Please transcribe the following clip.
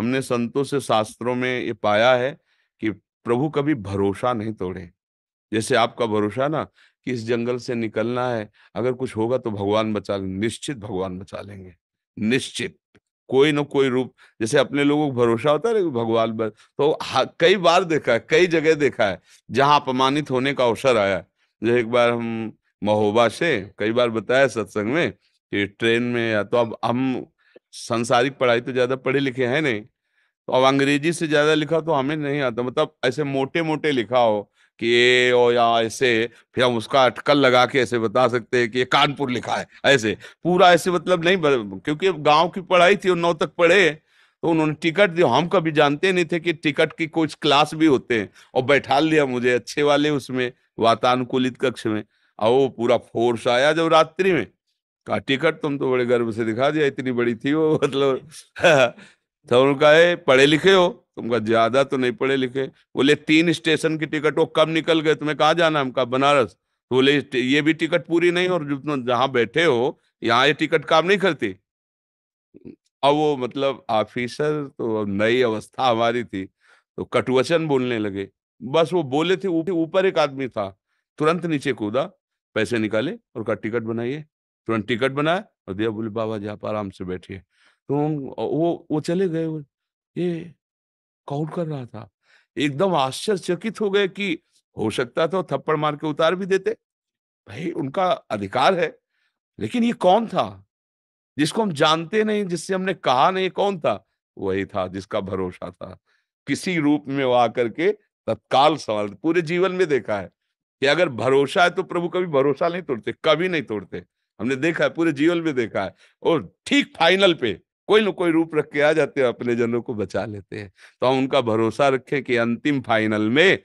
हमने संतों से, शास्त्रों में ये पाया है कि प्रभु कभी भरोसा नहीं तोड़े। जैसे आपका भरोसा ना कि इस जंगल से निकलना है, अगर कुछ होगा तो भगवान बचा लेंगे, निश्चित भगवान बचा लेंगे, निश्चित। कोई ना कोई रूप, जैसे अपने लोगों को भरोसा होता है ना कि भगवान तो कई बार देखा है, कई जगह देखा है जहां अपमानित होने का अवसर आया है। जैसे एक बार हम महोबा से, कई बार बताया सत्संग में कि ट्रेन में, या तो अब हम सांसारिक पढ़ाई तो ज्यादा पढ़े लिखे हैं नहीं, तो अब अंग्रेजी से ज्यादा लिखा तो हमें नहीं आता, मतलब ऐसे मोटे मोटे लिखा हो कि ये ओ या ऐसे, फिर हम उसका अटकल लगा के ऐसे बता सकते हैं कि ये कानपुर लिखा है, ऐसे पूरा ऐसे मतलब नहीं क्योंकि गांव की पढ़ाई थी और 9 तक पढ़े, तो उन्होंने टिकट दिया। हम कभी जानते नहीं थे कि टिकट की कुछ क्लास भी होते हैं, और बैठा लिया मुझे अच्छे वाले उसमें, वातानुकूलित कक्ष में। और वो पूरा फोर्स आया जब रात्रि में, कहा टिकट, तुम तो बड़े गर्व से दिखा दिया, इतनी बड़ी थी वो मतलब तो उन्होंने कहा "ए, पढ़े लिखे हो?" तुमका ज्यादा तो नहीं पढ़े लिखे। बोले 3 स्टेशन की टिकट, वो कब निकल गए, तुम्हें कहाँ जाना है?" हमका बनारस। तो बोले ये भी टिकट पूरी नहीं, और जो तुम जहाँ बैठे हो यहाँ ये टिकट काम नहीं करती। अब वो मतलब ऑफिसर तो, नई अवस्था हमारी थी, तो कटुवचन बोलने लगे। बस वो बोले थे, ऊपर एक आदमी था, तुरंत नीचे कूदा, पैसे निकाले और कहा टिकट बनाइए। तुरंत टिकट बनाया और दिया, बोले बाबा जी आप आराम से बैठिए। तो वो चले गए। ये कौन कर रहा था? एकदम आश्चर्यचकित हो गए कि हो सकता था थप्पड़ मार के उतार भी देते, भाई उनका अधिकार है, लेकिन ये कौन था जिसको हम जानते नहीं, जिससे हमने कहा नहीं, कौन था? वही था जिसका भरोसा था। किसी रूप में वो आकर के तत्काल सवाल, पूरे जीवन में देखा है कि अगर भरोसा है तो प्रभु कभी भरोसा नहीं तोड़ते, कभी नहीं तोड़ते। हमने देखा है, पूरे जीवन में देखा है। और ठीक फाइनल पे कोई ना कोई रूप रख के आ जाते हैं, अपने जनों को बचा लेते हैं। तो हम उनका भरोसा रखें कि अंतिम फाइनल में